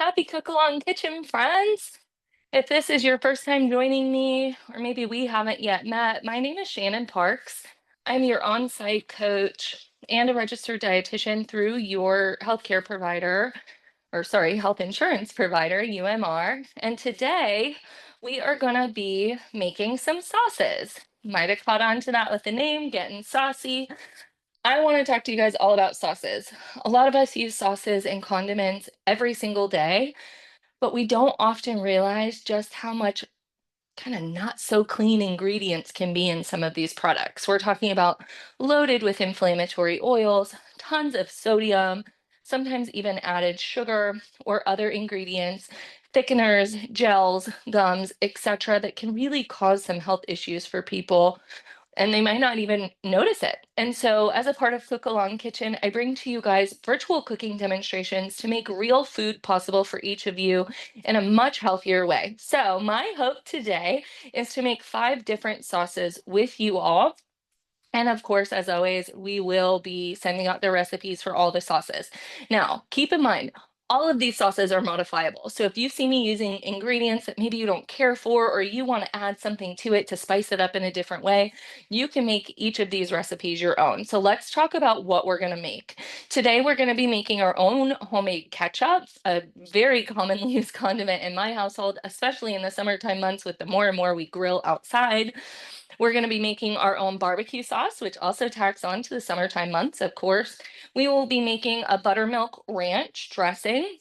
Happy Cook Along Kitchen friends! If this is your first time joining me, or maybe we haven't yet met, my name is Shannon Parks. I'm your on-site coach and a registered dietitian through your healthcare provider, or sorry, health insurance provider, UMR. And today we are gonna be making some sauces. Might have caught on to that with the name, Gettin Saucy. I want to talk to you guys all about sauces. A lot of us use sauces and condiments every single day, but we don't often realize just how much kind of not so clean ingredients can be in some of these products. We're talking about loaded with inflammatory oils, tons of sodium, sometimes even added sugar or other ingredients, thickeners, gels, gums, etc., that can really cause some health issues for people and they might not even notice it. And so, as a part of Cook Along Kitchen, I bring to you guys virtual cooking demonstrations to make real food possible for each of you in a much healthier way. So, my hope today is to make 5 different sauces with you all. And of course, as always, we will be sending out the recipes for all the sauces. Now, keep in mind, all of these sauces are modifiable. So if you see me using ingredients that maybe you don't care for, or you want to add something to it to spice it up in a different way, you can make each of these recipes your own. So let's talk about what we're going to make. Today, we're going to be making our own homemade ketchup, a very commonly used condiment in my household, especially in the summertime months with the more and more we grill outside. We're going to be making our own barbecue sauce, which also tacks on to the summertime months, of course. We will be making a buttermilk ranch dressing.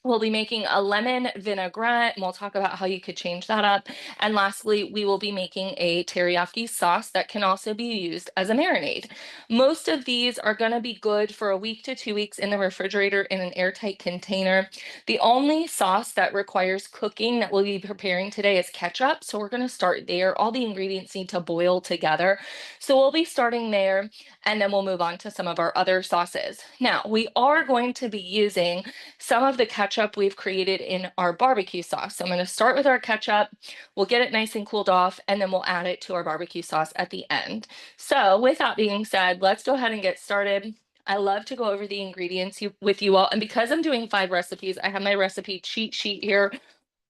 We'll be making a lemon vinaigrette, and we'll talk about how you could change that up. And lastly, we will be making a teriyaki sauce that can also be used as a marinade. Most of these are going to be good for a week to 2 weeks in the refrigerator in an airtight container. The only sauce that requires cooking that we'll be preparing today is ketchup. So we're going to start there. All the ingredients need to boil together. So we'll be starting there, and then we'll move on to some of our other sauces. Now, we are going to be using some of the ketchup we've created in our barbecue sauce. So I'm going to start with our ketchup. We'll get it nice and cooled off, and then we'll add it to our barbecue sauce at the end. So with that being said, let's go ahead and get started. I love to go over the ingredients with you all. And because I'm doing 5 recipes, I have my recipe cheat sheet here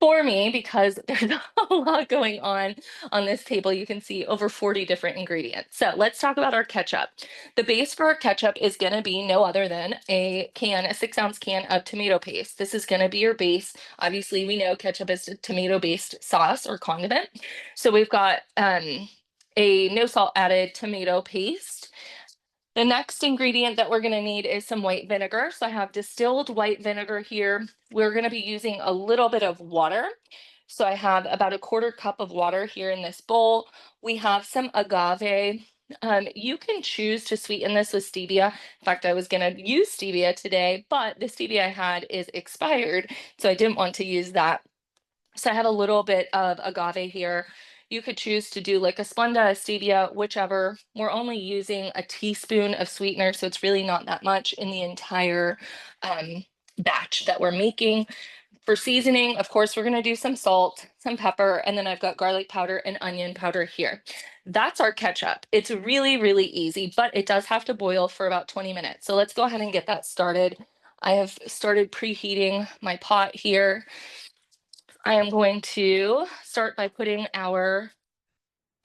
for me because there's a lot going on this table. You can see over 40 different ingredients. So let's talk about our ketchup. The base for our ketchup is going to be no other than a 6-ounce can of tomato paste. This is going to be your base. Obviously, we know ketchup is a tomato-based sauce or condiment. So we've got a no salt added tomato paste. The next ingredient that we're going to need is some white vinegar. So I have distilled white vinegar here. We're going to be using a little bit of water. So I have about a 1/4 cup of water here in this bowl. We have some agave. You can choose to sweeten this with stevia. In fact, I was going to use stevia today, but the stevia I had is expired, so I didn't want to use that. So I have a little bit of agave here. You could choose to do like a Splenda, a stevia, whichever. We're only using a teaspoon of sweetener, so it's really not that much in the entire batch that we're making. For seasoning, of course, we're going to do some salt, some pepper, and then I've got garlic powder and onion powder here. That's our ketchup. It's really, really easy, but it does have to boil for about 20 minutes. So let's go ahead and get that started. I have started preheating my pot here. I am going to start by putting our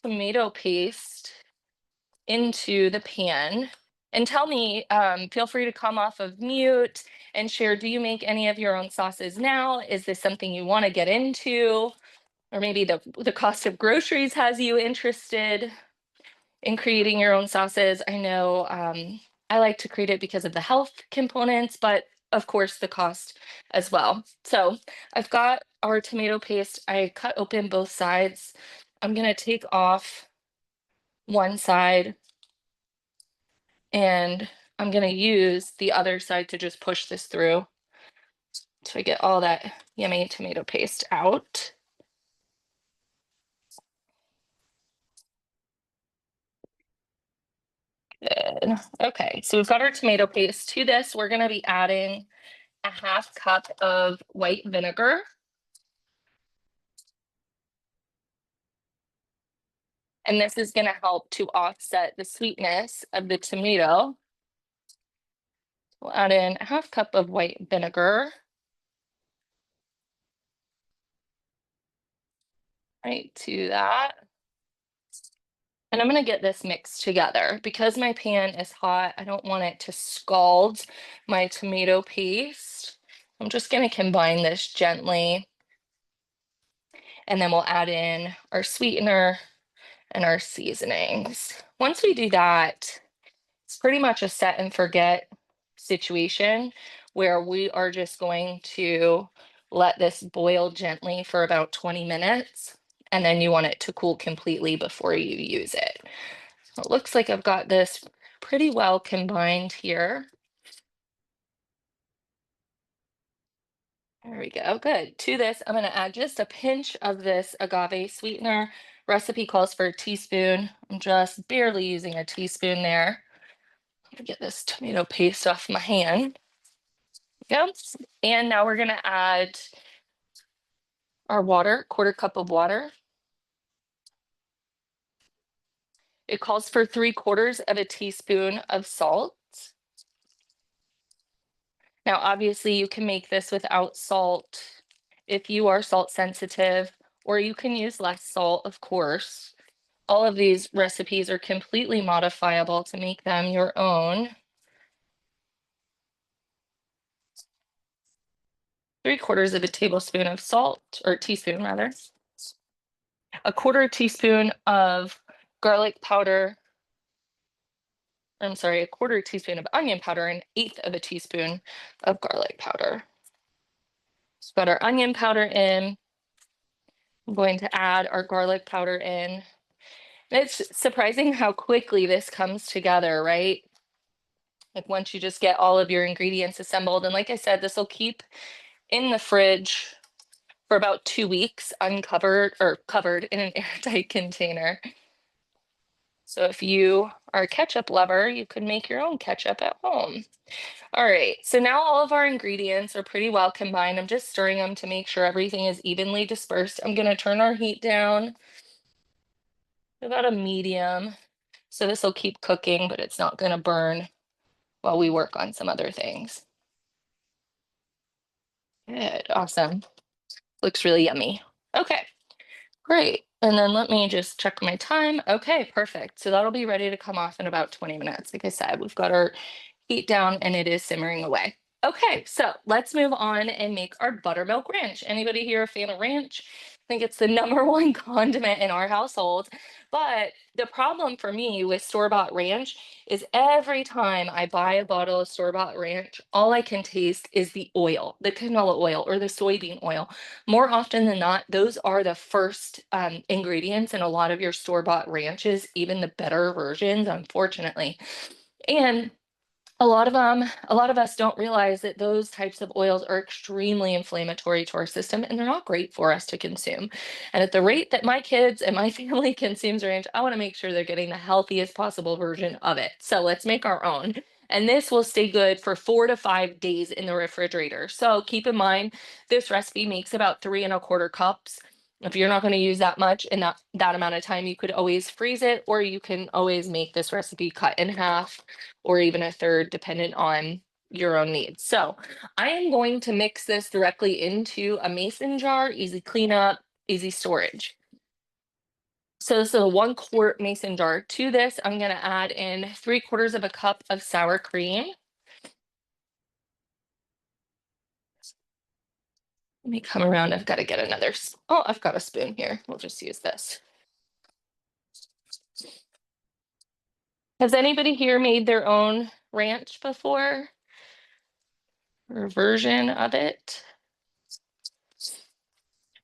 tomato paste into the pan. And tell me, feel free to come off of mute and share, do you make any of your own sauces now? Is this something you want to get into? Or maybe the cost of groceries has you interested in creating your own sauces. I know I like to create it because of the health components, but of course the cost as well. So I've got our tomato paste. I cut open both sides. I'm going to take off one side and I'm going to use the other side to just push this through so I get all that yummy tomato paste out. Good. Okay, so we've got our tomato paste. To this, we're going to be adding a 1/2 cup of white vinegar. And this is going to help to offset the sweetness of the tomato. We'll add in a 1/2 cup of white vinegar. right to that. And I'm gonna get this mixed together. Because my pan is hot, I don't want it to scald my tomato paste. I'm just gonna combine this gently, and then we'll add in our sweetener and our seasonings. Once we do that, it's pretty much a set and forget situation where we are just going to let this boil gently for about 20 minutes, and then you want it to cool completely before you use it. So it looks like I've got this pretty well combined here. There we go. Good. To this, I'm going to add just a pinch of this agave sweetener. Recipe calls for a teaspoon. I'm just barely using a teaspoon there. Let me get this tomato paste off my hand. Yep. And now we're going to add our water, quarter cup of water. It calls for 3/4 of a teaspoon of salt. Now, obviously, you can make this without salt if you are salt sensitive, or you can use less salt, of course. All of these recipes are completely modifiable to make them your own. 3/4 of a tablespoon of salt, or teaspoon rather. A 1/4 teaspoon of garlic powder. I'm sorry, a 1/4 teaspoon of onion powder, and 1/8 of a teaspoon of garlic powder. So got our onion powder in. I'm going to add our garlic powder in. It's surprising how quickly this comes together, right? Like once you just get all of your ingredients assembled. And like I said, this will keep in the fridge for about 2 weeks, uncovered or covered in an airtight container. So if you are a ketchup lover, you could make your own ketchup at home. All right, so now all of our ingredients are pretty well combined. I'm just stirring them to make sure everything is evenly dispersed. I'm gonna turn our heat down to about a medium. So this will keep cooking, but it's not gonna burn while we work on some other things. Good, awesome. Looks really yummy. Okay, great. And then let me just check my time. Okay, perfect. So that'll be ready to come off in about 20 minutes. Like I said, we've got our heat down and it is simmering away. Okay, so let's move on and make our buttermilk ranch. Anybody here a fan of ranch? I think it's the number one condiment in our household. But the problem for me with store-bought ranch is every time I buy a bottle of store-bought ranch, all I can taste is the oil, the canola oil or the soybean oil. More often than not, those are the first ingredients in a lot of your store-bought ranches, even the better versions, unfortunately. And a lot of us don't realize that those types of oils are extremely inflammatory to our system and they're not great for us to consume. And at the rate that my kids and my family consumes ranch, I want to make sure they're getting the healthiest possible version of it. So let's make our own. And this will stay good for 4 to 5 days in the refrigerator. So keep in mind, this recipe makes about 3 1/4 cups. If you're not going to use that much in that amount of time, you could always freeze it, or you can always make this recipe cut in half or even a third, dependent on your own needs. So I am going to mix this directly into a mason jar, easy cleanup, easy storage. So this is a 1 quart mason jar. To this, I'm going to add in 3/4 of a cup of sour cream. Let me come around. I've got to get another. Oh, I've got a spoon here. We'll just use this. Has anybody here made their own ranch before? Or version of it?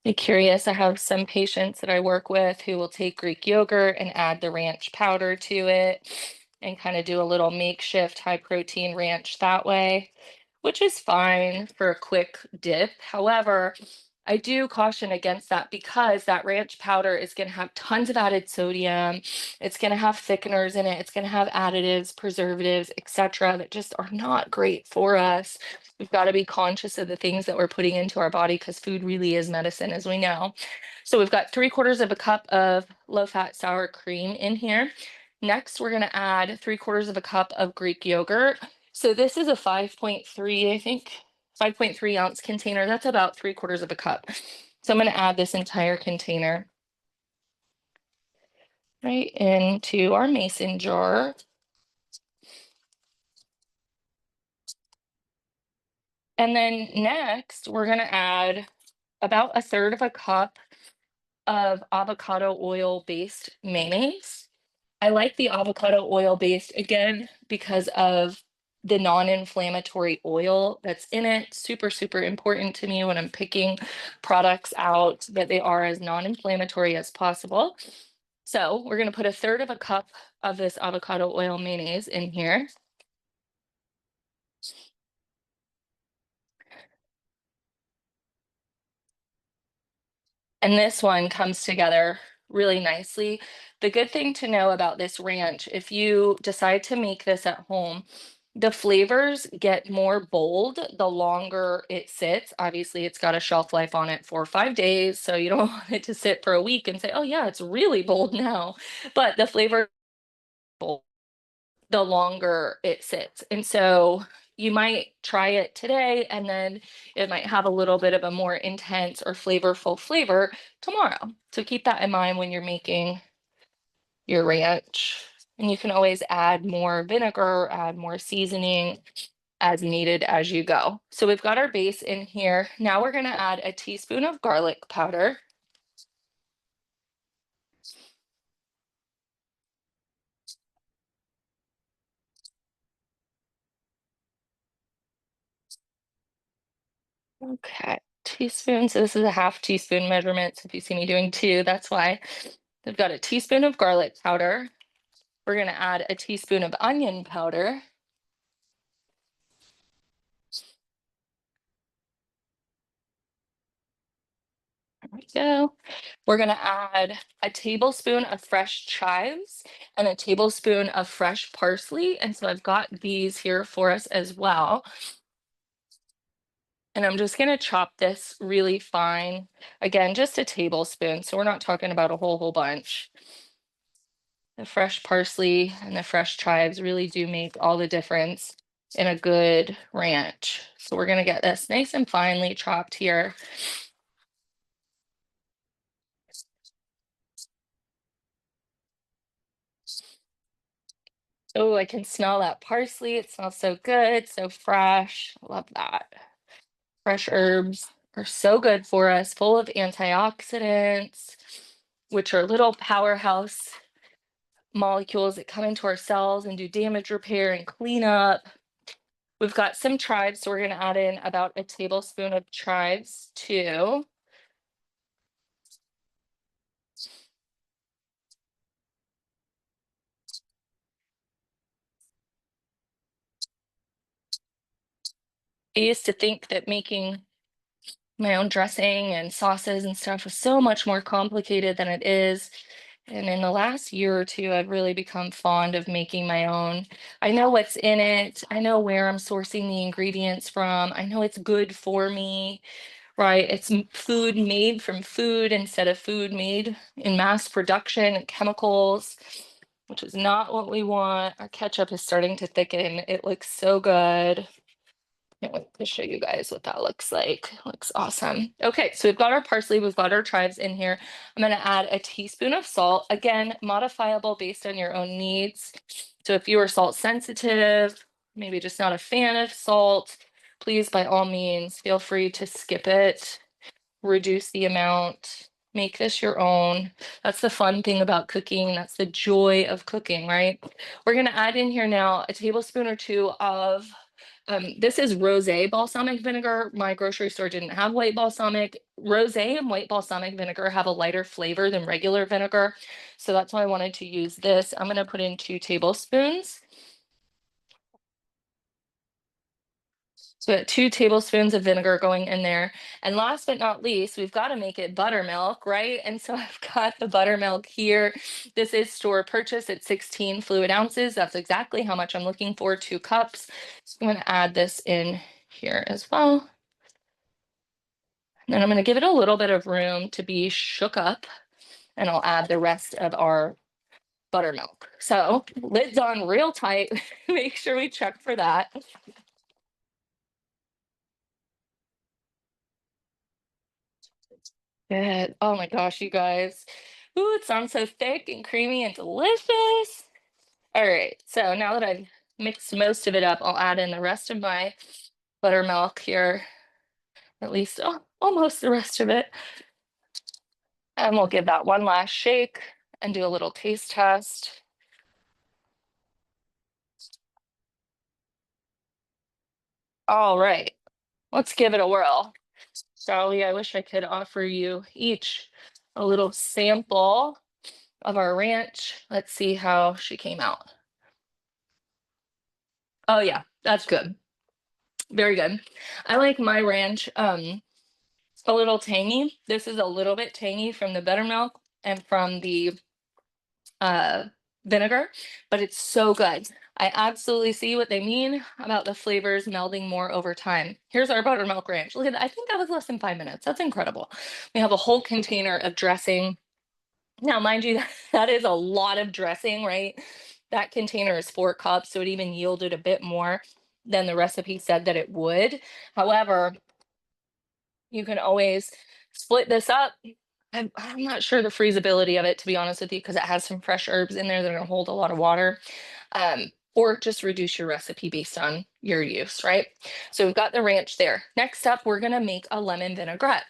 Be curious. I have some patients that I work with who will take Greek yogurt and add the ranch powder to it and kind of do a little makeshift high protein ranch that way, which is fine for a quick dip. However, I do caution against that because that ranch powder is going to have tons of added sodium. It's going to have thickeners in it. It's going to have additives, preservatives, etc., that just are not great for us. We've got to be conscious of the things that we're putting into our body because food really is medicine, as we know. So we've got 3/4 of a cup of low-fat sour cream in here. Next, we're going to add 3/4 of a cup of Greek yogurt. So this is a 5.3, I think, 5.3 ounce container. That's about 3/4 of a cup. So I'm going to add this entire container. right into our mason jar. And then next, we're going to add about a third of a cup of avocado oil based mayonnaise. I like the avocado oil based again because of the non-inflammatory oil that's in it. Super, super important to me when I'm picking products out that they are as non-inflammatory as possible. So we're going to put a third of a cup of this avocado oil mayonnaise in here. And this one comes together really nicely. The good thing to know about this ranch, if you decide to make this at home, the flavors get more bold the longer it sits. Obviously, it's got a shelf life on it for 5 days, so you don't want it to sit for a week and say, oh, yeah, it's really bold now. But the flavor bold the longer it sits. And so you might try it today and then it might have a little bit of a more intense or flavorful flavor tomorrow. So keep that in mind when you're making your ranch. And you can always add more vinegar, add more seasoning as needed as you go. So we've got our base in here. Now we're going to add a teaspoon of garlic powder. Okay, teaspoon. So this is a half teaspoon measurement. So if you see me doing two, that's why. I've got a teaspoon of garlic powder. We're going to add a teaspoon of onion powder. There we go. We're going to add a tablespoon of fresh chives and a tablespoon of fresh parsley. And so I've got these here for us as well. And I'm just going to chop this really fine. Again, just a tablespoon. So we're not talking about a whole bunch. The fresh parsley and the fresh chives really do make all the difference in a good ranch. So we're going to get this nice and finely chopped here. Oh, I can smell that parsley. It smells so good, so fresh. Love that. Fresh herbs are so good for us, full of antioxidants, which are little powerhouse molecules that come into our cells and do damage repair and cleanup. We've got some chives, so we're going to add in about a tablespoon of chives too. I used to think that making my own dressing and sauces and stuff was so much more complicated than it is. And in the last year or two, I've really become fond of making my own. I know what's in it. I know where I'm sourcing the ingredients from. I know it's good for me, right? It's food made from food instead of food made in mass production and chemicals, which is not what we want. Our ketchup is starting to thicken. It looks so good. Can't wait to show you guys what that looks like. Looks awesome. Okay, so we've got our parsley, we've got our chives in here. I'm going to add a teaspoon of salt. Again, modifiable based on your own needs. So if you are salt sensitive, maybe just not a fan of salt, please by all means feel free to skip it, reduce the amount, make this your own. That's the fun thing about cooking. That's the joy of cooking, right? We're going to add in here now a tablespoon or two of this is rosé balsamic vinegar. My grocery store didn't have white balsamic. Rosé and white balsamic vinegar have a lighter flavor than regular vinegar. So that's why I wanted to use this. I'm going to put in 2 tablespoons. So 2 tablespoons of vinegar going in there. And last but not least, we've got to make it buttermilk, right? And so I've got the buttermilk here. This is store purchase at 16 fluid ounces. That's exactly how much I'm looking for, 2 cups. So I'm going to add this in here as well. And then I'm going to give it a little bit of room to be shook up, and I'll add the rest of our buttermilk. So lids on real tight. Make sure we check for that. Good. Oh my gosh, you guys. Ooh, it sounds so thick and creamy and delicious. All right, so now that I've mixed most of it up, I'll add in the rest of my buttermilk here, at least almost the rest of it. And we'll give that one last shake and do a little taste test. All right, let's give it a whirl. Shall we? I wish I could offer you each a little sample of our ranch. Let's see how she came out. Oh yeah, that's good. Very good. I like my ranch a little tangy. This is a little bit tangy from the buttermilk and from the uh vinegar, but it's so good. I absolutely see what they mean about the flavors melding more over time. Here's our buttermilk ranch. Look at that. I think that was less than 5 minutes. That's incredible. We have a whole container of dressing. Now, mind you, that is a lot of dressing, right? That container is 4 cups, so it even yielded a bit more than the recipe said that it would. However, you can always split this up. I'm not sure the freezability of it, to be honest with you, because it has some fresh herbs in there that are gonna hold a lot of water. Or just reduce your recipe based on your use, right? So we've got the ranch there. Next up, we're gonna make a lemon vinaigrette.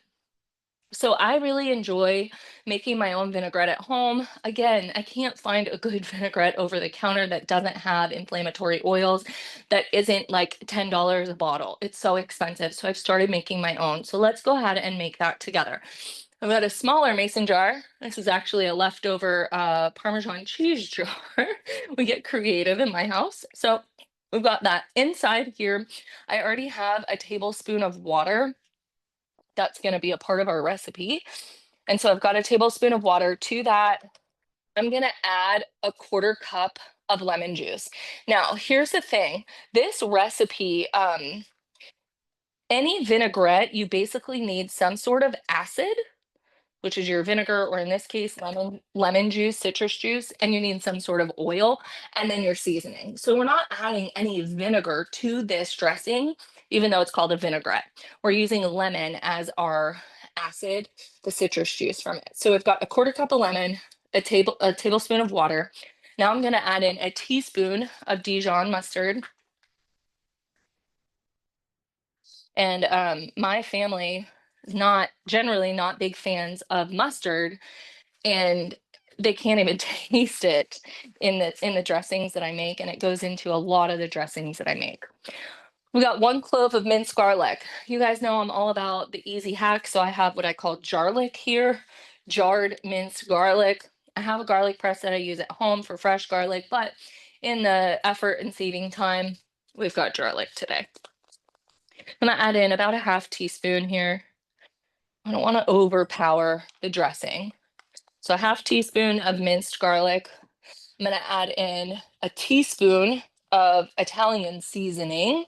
So I really enjoy making my own vinaigrette at home. Again, I can't find a good vinaigrette over the counter that doesn't have inflammatory oils, that isn't like $10 a bottle. It's so expensive. So I've started making my own. So let's go ahead and make that together. I've got a smaller mason jar. This is actually a leftover Parmesan cheese jar. We get creative in my house. So we've got that inside here. I already have a tablespoon of water that's going to be a part of our recipe. And so I've got a tablespoon of water. To that, I'm going to add a 1/4 cup of lemon juice. Now, here's the thing. This recipe, any vinaigrette, you basically need some sort of acid, which is your vinegar, or in this case, lemon juice, citrus juice, and you need some sort of oil, and then your seasoning. So we're not adding any vinegar to this dressing, even though it's called a vinaigrette. We're using lemon as our acid, the citrus juice from it. So we've got a 1/4 cup of lemon, a tablespoon of water. Now I'm going to add in a teaspoon of Dijon mustard. And my family is not generally not big fans of mustard, and they can't even taste it in the dressings that I make, and it goes into a lot of the dressings that I make. We got 1 clove of minced garlic. You guys know I'm all about the easy hack, so I have what I call jarlic here, jarred minced garlic. I have a garlic press that I use at home for fresh garlic, but in the effort and saving time, we've got jarlic today. I'm gonna add in about a half teaspoon here. I don't want to overpower the dressing. So a half teaspoon of minced garlic. I'm going to add in a teaspoon of Italian seasoning.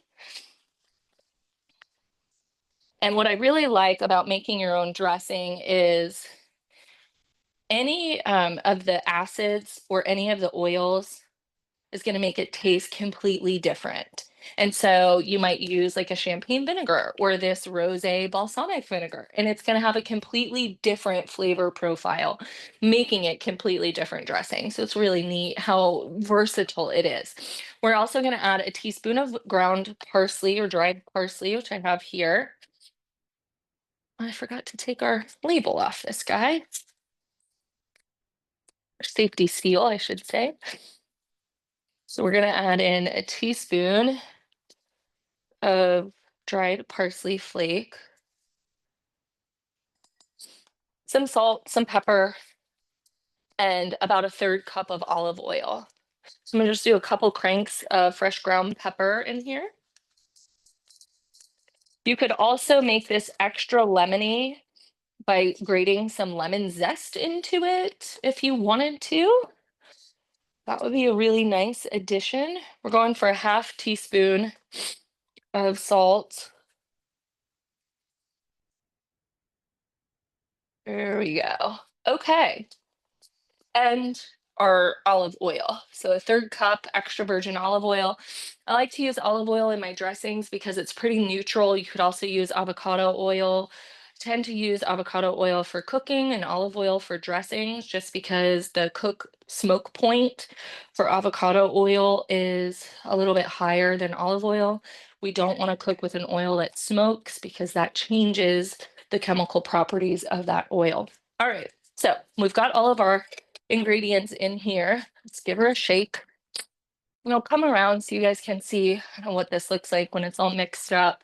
And what I really like about making your own dressing is any of the acids or any of the oils is going to make it taste completely different. And so you might use like a champagne vinegar or this rosé balsamic vinegar, and it's going to have a completely different flavor profile, making it completely different dressing. So it's really neat how versatile it is. We're also going to add a teaspoon of ground parsley or dried parsley, which I have here. I forgot to take our label off this guy. Safety seal, I should say. So we're going to add in a teaspoon of dried parsley flake, some salt, some pepper, and about a 1/3 cup of olive oil. So I'm gonna just do a couple cranks of fresh ground pepper in here. You could also make this extra lemony by grating some lemon zest into it if you wanted to. That would be a really nice addition. We're going for a half teaspoon of salt. There we go. Okay. And our olive oil. So a 1/3 cup extra virgin olive oil. I like to use olive oil in my dressings because it's pretty neutral. You could also use avocado oil. tend to use avocado oil for cooking and olive oil for dressings just because the cook smoke point for avocado oil is a little bit higher than olive oil. We don't want to cook with an oil that smokes because that changes the chemical properties of that oil. All right, so we've got all of our ingredients in here. Let's give her a shake. And I'll come around so you guys can see what this looks like when it's all mixed up.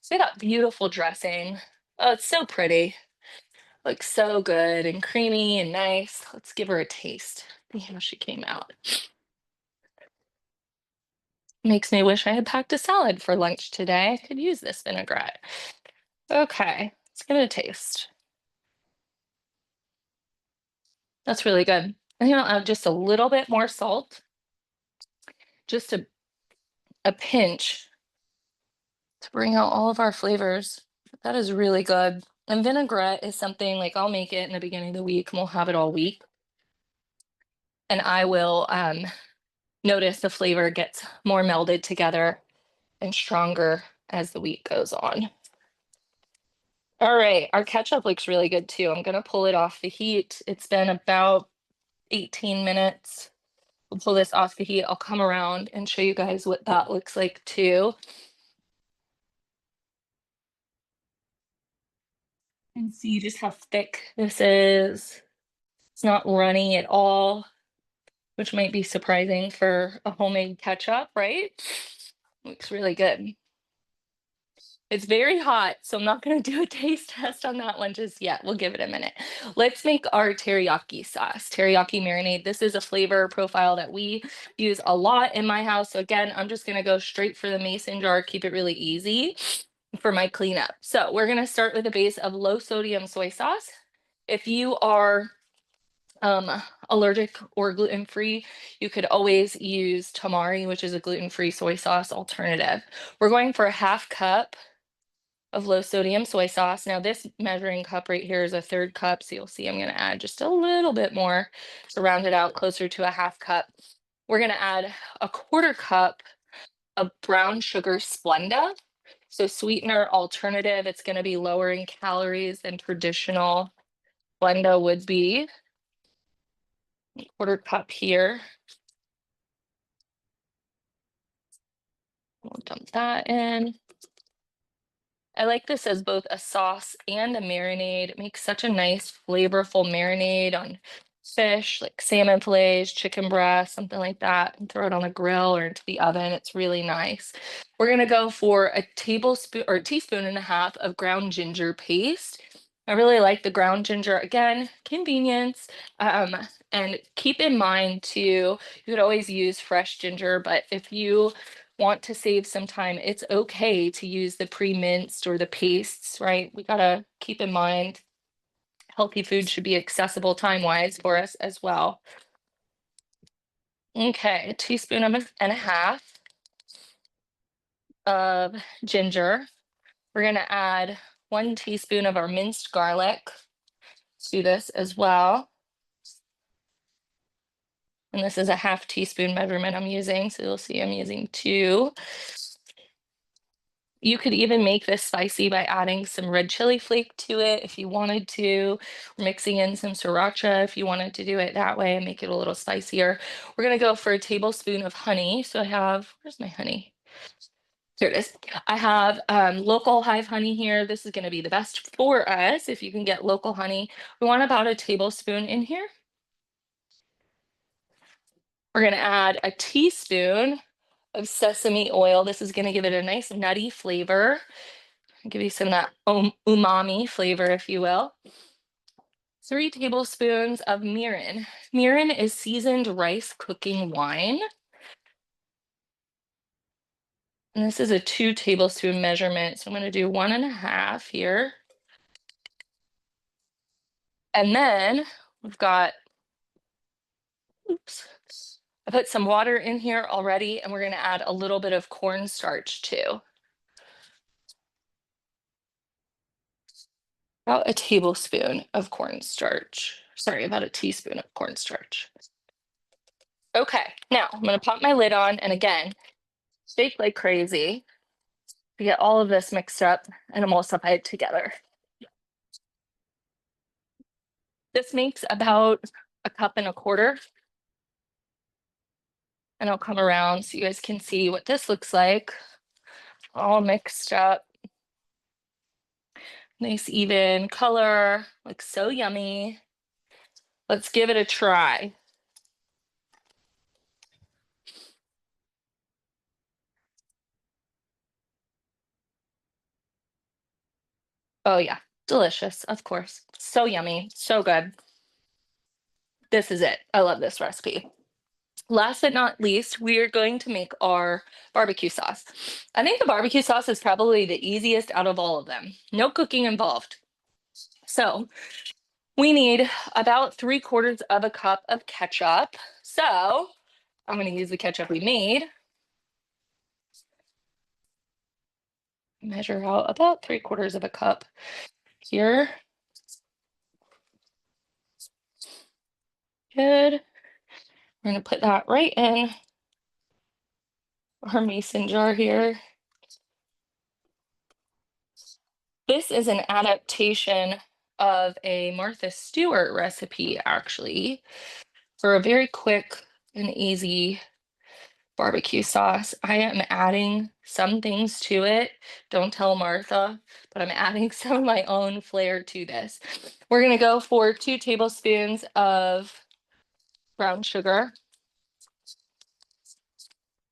So we got beautiful dressing. Oh, it's so pretty. Looks so good and creamy and nice. Let's give her a taste. See how she came out. Makes me wish I had packed a salad for lunch today. I could use this vinaigrette. Okay, let's give it a taste. That's really good. I think I'll add just a little bit more salt. Just a pinch to bring out all of our flavors. That is really good. And vinaigrette is something like I'll make it in the beginning of the week and we'll have it all week. And I will notice the flavor gets more melded together and stronger as the week goes on. All right, our ketchup looks really good too. I'm gonna pull it off the heat. It's been about 18 minutes. We'll pull this off the heat. I'll come around and show you guys what that looks like too. And see just how thick this is. It's not runny at all, which might be surprising for a homemade ketchup, right? Looks really good. It's very hot, so I'm not going to do a taste test on that one just yet. We'll give it a minute. Let's make our teriyaki sauce, teriyaki marinade. This is a flavor profile that we use a lot in my house. So again, I'm just going to go straight for the mason jar, keep it really easy for my cleanup. So we're going to start with a base of low sodium soy sauce. If you are allergic or gluten-free, you could always use tamari, which is a gluten-free soy sauce alternative. We're going for a half cup of low sodium soy sauce. Now this measuring cup right here is a third cup. So you'll see I'm going to add just a little bit more to round it out closer to a half cup. We're going to add a quarter cup of brown sugar Splenda. So sweetener alternative, it's going to be lower in calories than traditional Splenda would be. Quarter cup here. We'll dump that in. I like this as both a sauce and a marinade. It makes such a nice flavorful marinade on fish, like salmon fillets, chicken breast, something like that, and throw it on the grill or into the oven. It's really nice. We're gonna go for a tablespoon or a teaspoon and a half of ground ginger paste. I really like the ground ginger. Again, convenience. And keep in mind too, you could always use fresh ginger, but if you want to save some time, it's okay to use the pre-minced or the pastes, right? We gotta keep in mind healthy food should be accessible time-wise for us as well. Okay, a teaspoon and a half of ginger. We're gonna add 1 teaspoon of our minced garlic. Let's do this as well. And this is a half teaspoon measurement I'm using, so you'll see I'm using 2. You could even make this spicy by adding some red chili flake to it if you wanted to, mixing in some sriracha if you wanted to do it that way and make it a little spicier. We're gonna go for a tablespoon of honey. So I have, where's my honey? Here it is. I have local hive honey here. This is gonna be the best for us if you can get local honey. We want about a tablespoon in here. We're gonna add a teaspoon of sesame oil. This is gonna give it a nice nutty flavor. Give you some of that umami flavor, if you will. 3 tablespoons of mirin. Mirin is seasoned rice cooking wine. And this is a 2 tablespoon measurement. So I'm going to do 1.5 here. And then we've got, oops, I put some water in here already, and we're going to add a little bit of cornstarch too. About a tablespoon of cornstarch. Sorry, about a teaspoon of cornstarch. Okay, now I'm going to pop my lid on, and again, shake like crazy to get all of this mixed up and emulsify it together. This makes about a cup and a quarter. And I'll come around so you guys can see what this looks like. All mixed up. Nice even color. Looks so yummy. Let's give it a try. Oh yeah, delicious, of course. So yummy, so good. This is it. I love this recipe. Last but not least, we are going to make our barbecue sauce. I think the barbecue sauce is probably the easiest out of all of them. No cooking involved. So we need about 3/4 of a cup of ketchup. So I'm going to use the ketchup we made. Measure out about 3/4 of a cup here. Good. We're going to put that right in our mason jar here. This is an adaptation of a Martha Stewart recipe, actually, for a very quick and easy barbecue sauce. I am adding some things to it. Don't tell Martha, but I'm adding some of my own flair to this. We're going to go for 2 tablespoons of brown sugar.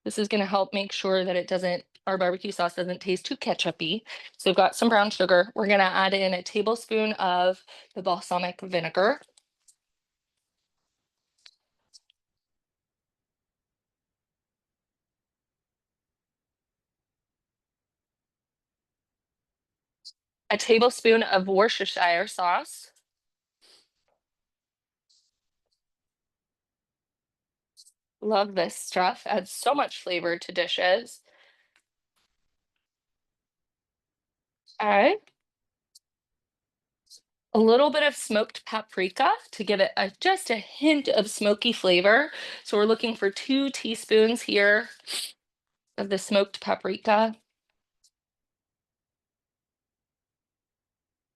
This is going to help make sure that our barbecue sauce doesn't taste too ketchupy. So we've got some brown sugar. We're going to add in a tablespoon of the balsamic vinegar. A tablespoon of Worcestershire sauce. Love this stuff. Adds so much flavor to dishes. All right. A little bit of smoked paprika to give it just a hint of smoky flavor. So we're looking for 2 teaspoons here of the smoked paprika.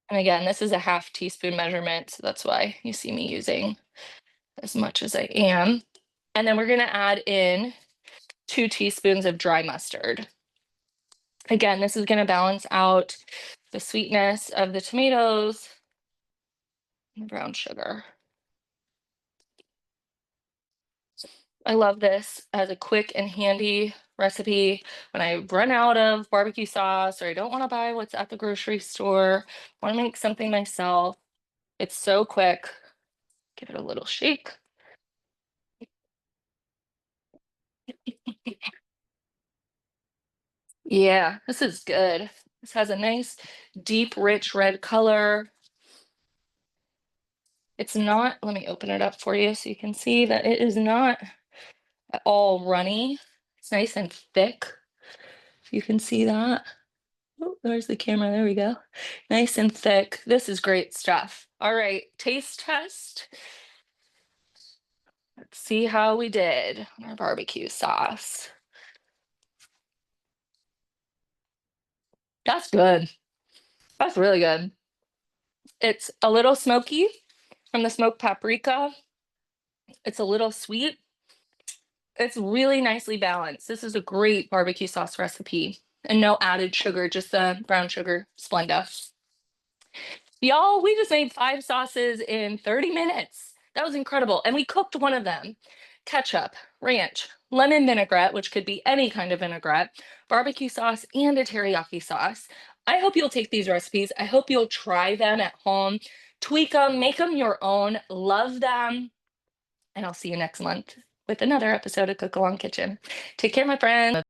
And again, this is a 1/2 teaspoon measurement, so that's why you see me using as much as I am. And then we're going to add in 2 teaspoons of dry mustard. Again, this is going to balance out the sweetness of the tomatoes and the brown sugar. I love this as a quick and handy recipe when I run out of barbecue sauce or I don't want to buy what's at the grocery store, want to make something myself. It's so quick. Give it a little shake. Yeah, this is good. This has a nice, deep, rich red color. It's not, let me open it up for you so you can see that it is not at all runny. It's nice and thick. If you can see that. Oh, there's the camera. There we go. Nice and thick. This is great stuff. All right, taste test. Let's see how we did on our barbecue sauce. That's good. That's really good. It's a little smoky from the smoked paprika. It's a little sweet. It's really nicely balanced. This is a great barbecue sauce recipe and no added sugar, just the brown sugar Splenda. Y'all, we just made 5 sauces in 30 minutes. That was incredible. And we cooked one of them. Ketchup, ranch, lemon vinaigrette, which could be any kind of vinaigrette, barbecue sauce, and a teriyaki sauce. I hope you'll take these recipes. I hope you'll try them at home, tweak them, make them your own, love them. And I'll see you next month with another episode of Cook Along Kitchen. Take care, my friends.